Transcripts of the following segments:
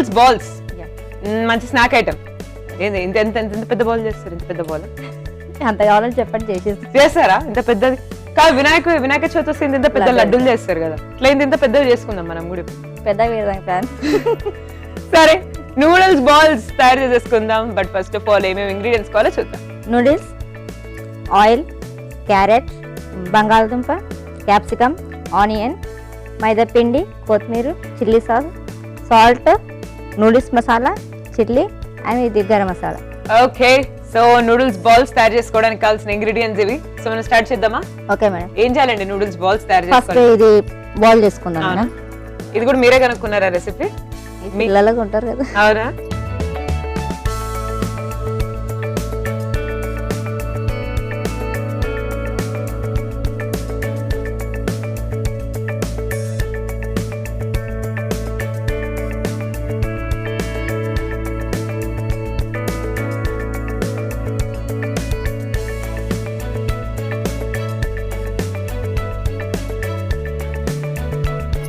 Noodles balls మంచి snack item. ఏంది ఇంత ఎంత ఎంత పెద్ద బాల్ చేస్తారు? ఇంత పెద్ద బాల్ అంత కావాలని చెప్పండి చేస్తారా? ఇంత పెద్దది కాదు. వినాయక చవితి వస్తే ఇంత పెద్ద లడ్డూలు చేస్తారు కదా, ఇట్లా ఇంత పెద్దవి చేసుకుందాం మనం కూడా. పెద్ద సరే, నూడిల్స్ బాల్స్ తయారు చేసేసుకుందాం. బట్ ఫస్ట్ ఆఫ్ ఆల్ ఏమేమి ఇంగ్రీడియంట్స్ కావాలో చూద్దాం. నూడిల్స్, ఆయిల్, క్యారెట్, బంగాళదుంప, క్యాప్సికమ్, ఆనియన్, మైదా పిండి, కొత్తిమీర, chilli sauce, salt, noodles masala, chilli and ఇది garam masala. Okay, so noodles balls తయారు చేసుకోవడానికి కావాల్సిన ఇంగ్రీడియంట్స్ ఇవి. సో మనం స్టార్ట్ చేద్దామా? Okay madam. ఏం చేయాలండి నూడిల్స్ బాల్స్ తయారు ఫస్ట్ ఇది బాల్ చేసుకుందాం మేడం. ఇది కూడా మీరే కనుక్కున్నారా రెసిపీ? పిల్లలకు ఉంటారు కదా. అవునా?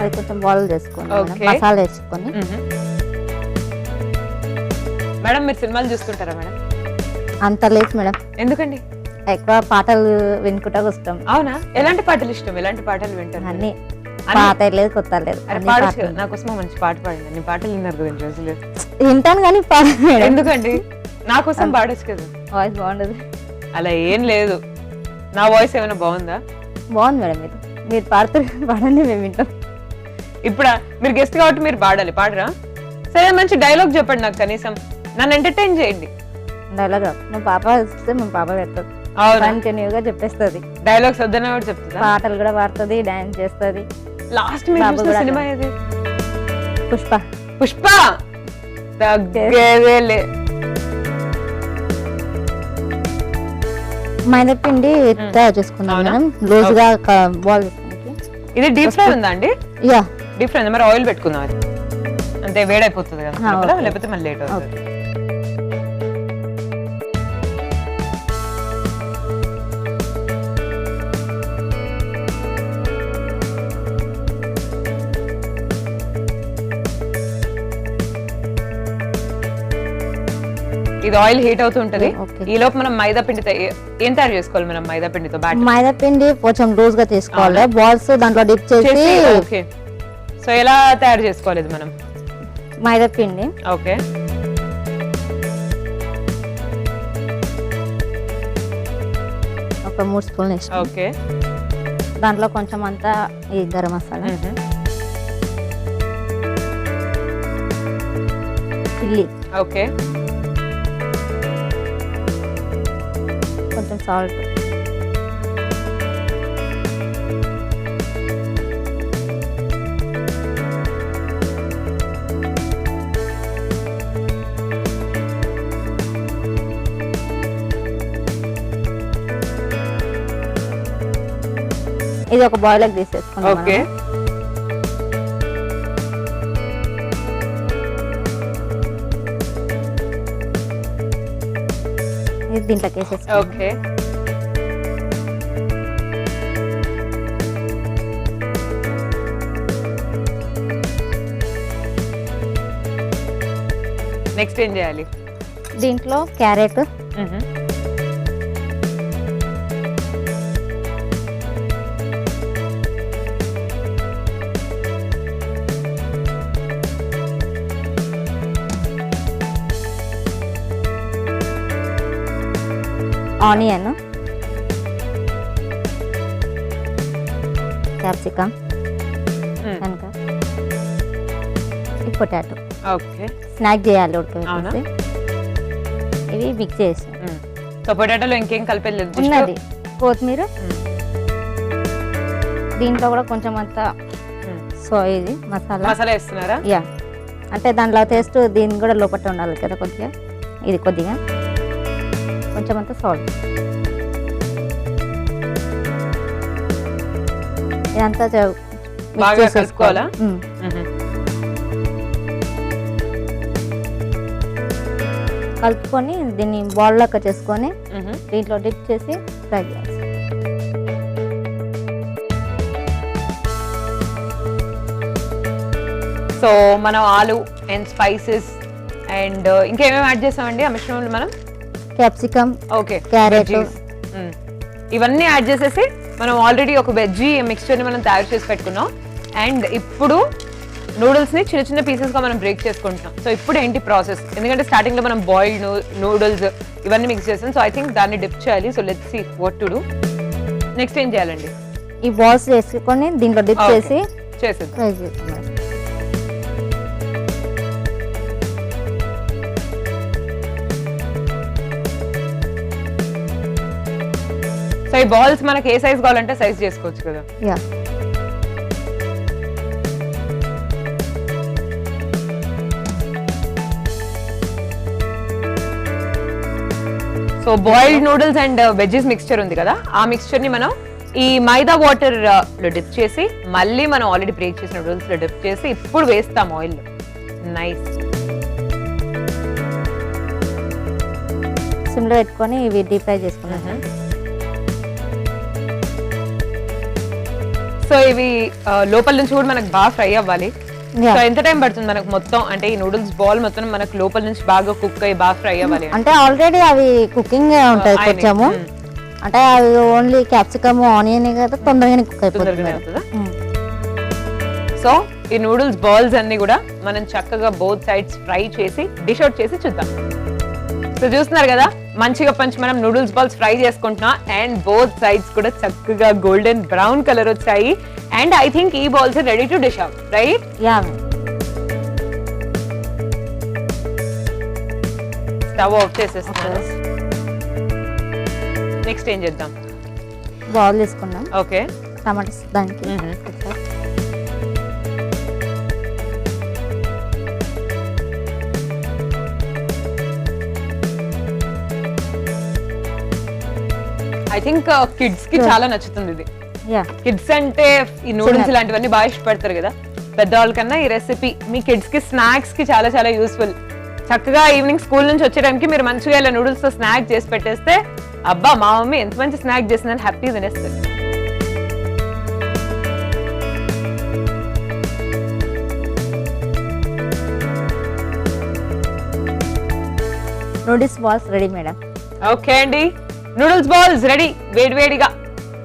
అది కొంచెం బాల్ చేసుకుని మసాలా వేసుకొని. మేడం మీరు సినిమాలు చూస్తుంటారా మేడం? అంత లేదు మేడం. ఎందుకండి? ఎక్కువ పాటలు వినుకుంటా వస్తాం. అవునా? ఎలాంటి పాటలు ఇష్టం? ఎలాంటి పాటలు వింటారు? అన్ని పాత లేదు కొత్త లేదు. నాకోసం మంచి పాట పాడండి. అన్ని పాటలు విన్నారు కదా ఇన్ని రోజులు. వింటాను కానీ ఎందుకండి? నా కోసం పాడొచ్చు కదా. వాయిస్ బాగుండదు. అలా ఏం లేదు. నా వాయిస్ ఏమైనా బాగుందా? బాగుంది మేడం. మీరు పాడుతారు, పాడండి, మేము వింటాం. ఇప్పుడు మీరు గెస్ట్ కాబట్టి మీరు పాడాలి. పాడరా? సరే, మంచి డైలాగ్ చెప్పండి నాకు, కనీసం నన్ను ఎంటర్టైన్ చేయండి. డైలాగ్ మా పాప వస్తే మా పాప పెడతాది, కంటిన్యూగా చెప్పేస్తుంది. డైలాగ్స్ వద్దన్నా కూడా చెప్తుందా? పాటలు కూడా పాడుతుంది, డాన్స్ చేస్తుంది. లాస్ట్ మీరు సినిమా ఏది? పుష్ప. పుష్ప తగ్గేదేలే. మైదా పిండి తయారు చేసుకున్నాం మనం, లూజ్గా బాల్. ఇది డీప్ ఫ్రై ఉందా అండి? Yeah, deep fry. మరి ఆయిల్ పెట్టుకుందాం. అది అంతే వేడైపోతుంది కదా, లేకపోతే మళ్ళీ లేట్ అవుతుంది. ఇది ఆయిల్ హీట్ అవుతూ ఉంటది. ఈ లోపు మనం మైదా పిండితో ఏం తయారు చేసుకోవాలి? మనం మైదా పిండితో మైదా పిండి కొంచెం లూజ్ గా తీసుకోవాలి, బాల్స్ దాంట్లో డిప్ చేసి. ఓకే, సో ఎలా తయారు చేసుకోవాలి ఇది మనం? మైదా పిండి ఓకే, ఒక 3 స్పూన్లు వేసి, ఓకే, దాంట్లో కొంచెం అంతా ఈ గరం మసాలా, చిల్లీ, ఓకే, కొంచెం సాల్ట్, ఇది ఒక బాయిలర్ తీసేసుకున్నాం. ఓకే, ఇది దీంట్లోకి వేసేసుకున్నాం. ఓకే, నెక్స్ట్ ఏం చేయాలి? దీంట్లో క్యారెట్, ఆనియన్, క్యాప్సికమ్, కనుక ఈ పొటాటో. ఓకే, స్నాక్ చేయాలి ఉడకబెట్టేసి. ఇవి మిక్స్ చేసి. సో పొటాటోలో ఇంకేం కలిపేది ఉన్నది కొత్తిమీర, దీంట్లో కూడా కొంచెం అంతా సో ఇది మసాలా వేస్తున్నారా? యా, అంటే దాంట్లో టేస్ట్ దీని కూడా లోపల ఉండాలి కదా కొద్దిగా. ఇది కొద్దిగా కొంచెం అంతా సాల్ట్, ఇదంతా బాగా కలుపుకోవాలా? కలుపుకొని దీన్ని బాల్ లెక్క చేసుకొని దీంట్లో డిప్ చేసి ఫ్రై చేయాలి. సో మనం ఆలు అండ్ స్పైసెస్ అండ్ ఇంకేమేమి యాడ్ చేసామండి ఆ మిశ్రమంలో మనం? క్యాప్సికమ్, ఓకే, క్యారెట్, ఇవన్నీ యాడ్ చేసేసి మనం ఆల్రెడీ ఒక వెజ్జీ మిక్స్చర్ని మనం తయారు చేసి పెట్టుకున్నాం. అండ్ ఇప్పుడు నూడిల్స్ని చిన్న చిన్న పీసెస్గా మనం బ్రేక్ చేసుకుంటున్నాం. సో ఇప్పుడు ఏంటి ప్రాసెస్? ఎందుకంటే స్టార్టింగ్లో మనం బాయిల్డ్ నూడిల్స్ ఇవన్నీ మిక్స్ చేసాం. సో ఐ థింక్ దాన్ని డిప్ చేయాలి. So let's see what to do. Next ఏం చేయాలండి? ఈ బాల్స్ వేసుకొని దీంట్లో డిప్ చేసి చేసేద్దాం. ఫ్రై చేసుకున్నాం. సో ఈ బాల్స్ మనకి ఏ సైజ్ కావాలంటే సైజ్ చేసుకోవచ్చు కదా. Yeah, so boiled noodles and veggies mixture ఉంది కదా, ఆ మిక్స్చర్ ని మనం ఈ మైదా వాటర్ లో డిప్ చేసి మళ్ళీ మనం ఆల్రెడీ బ్రేక్ చేసిన నూడిల్స్ లో డిప్ చేసి ఇప్పుడు వేస్తాం ఆయిల్ లో. నైస్. సిమ్లో పెట్టుకొని ఇవి డీప్ ఫ్రై చేసుకున్నాం. సో ఇవి లోపల నుంచి కూడా మనకు బాగా ఫ్రై అవ్వాలి. Yeah. సో ఎంత టైం పడుతుంది మనకు మొత్తం, అంటే ఈ నూడిల్స్ బాల్ మొత్తం మనకు లోపల నుంచి బాగా కుక్ అయ్యి బాగా ఫ్రై అవ్వాలి? అంటే ఆల్రెడీ అవి కుకింగ్ ఉంటాయి కొంచెము, అంటే అవి ఓన్లీ క్యాప్సికమ్ ఆనియన్ కదా, తొందరగానే కుక్ అయిపోతుంది. అవుతుందా? సో ఈ నూడిల్స్ బాల్స్ అన్ని కూడా మనం చక్కగా బోత్ సైడ్స్ ఫ్రై చేసి డిష్ అవుట్ చేసి చూద్దాం. సో చూస్తున్నారు కదా, మంచిగా మనం నూడిల్స్ బాల్స్ ఫ్రై చేసుకుంటున్నాం అండ్ బోత్ సైడ్స్ కూడా చక్కగా గోల్డెన్ బ్రౌన్ కలర్ వచ్చాయి. అండ్ ఐ థింక్ ఈ balls ready to dish out, right? Yeah, stove off చేసేస్తున్నాను. నెక్స్ట్ ఏం చేద్దాం? బౌల్ తీసుకున్నాం. ఓకే, టమాటాస్ దానికి ఐ థింక్ కిడ్స్ కి చాలా నచ్చుతుంది ఇది. యా, కిడ్స్ అంటే ఈ నూడిల్స్ ఇలాంటివన్నీ బాగా ఇష్టపడతారు కదా. పెద్దవాళ్ళకన్నా ఈ రెసిపీ మీ కిడ్స్ కి స్నాక్స్ కి చాలా చాలా యూస్ఫుల్. చక్కగా ఈవినింగ్ స్కూల్ నుంచి వచ్చే టైంకి మీరు మంచిగా ఇలా నూడిల్స్ తో స్నాక్ చేసి పెట్టేస్తే, అబ్బా మా మమ్మీ ఎంత మంచి స్నాక్ చేసిందని హ్యాపీగా తినేస్తారు. Noodles balls ready madam. Okay అండి, నూడిల్స్ బాల్స్ రెడీ వేడివేడిగా.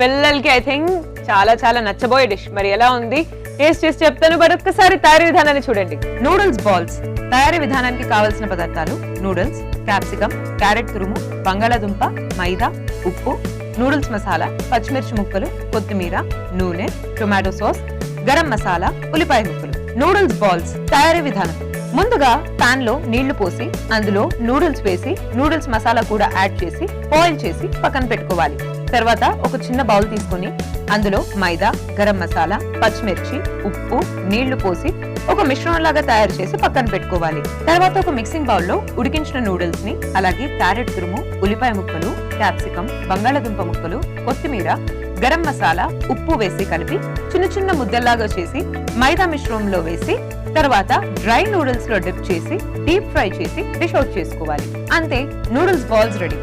పిల్లలకి ఐ థింక్ చాలా చాలా నచ్చబోయే డిష్. మరి ఎలా ఉంది టేస్ట్ చేసి చెప్తాను, బట్ ఒక్కసారి తయారీ విధానాన్ని చూడండి. నూడిల్స్ బాల్స్ తయారీ విధానానికి కావలసిన పదార్థాలు: నూడిల్స్, క్యాప్సికమ్, క్యారెట్ తురుము, బంగాళాదుంప, మైదా, ఉప్పు, నూడిల్స్ మసాలా, పచ్చిమిర్చి ముక్కలు, కొత్తిమీర, నూనె, టొమాటో సాస్, గరం మసాలా, ఉల్లిపాయ ముక్కలు. నూడిల్స్ బాల్స్ తయారీ విధానం: ముందుగా పాన్ లో నీళ్లు పోసి అందులో నూడిల్స్ వేసి నూడిల్స్ మసాలా కూడా యాడ్ చేసి బాయిల్ చేసి పక్కన పెట్టుకోవాలి. తర్వాత ఒక చిన్న బౌల్ తీసుకొని అందులో మైదా, గరం మసాలా, పచ్చిమిర్చి, ఉప్పు, నీళ్లు పోసి ఒక మిశ్రమం లాగా తయారు చేసి పక్కన పెట్టుకోవాలి. తర్వాత ఒక మిక్సింగ్ బౌల్ లో ఉడికించిన నూడిల్స్ ని, అలాగే క్యారెట్ తురుము, ఉల్లిపాయ ముక్కలు, క్యాప్సికం, బంగాళాదుంప ముక్కలు, కొత్తిమీర, గరం మసాలా, ఉప్పు వేసి కలిపి చిన్న చిన్న ముద్దల్లాగా చేసి మైదా మిశ్రమంలో వేసి తర్వాత డ్రై నూడిల్స్ లో డిప్ చేసి డీప్ ఫ్రై చేసి డిష్ అవుట్ చేసుకోవాలి. అంతే, నూడిల్స్ బాల్స్ రెడీ.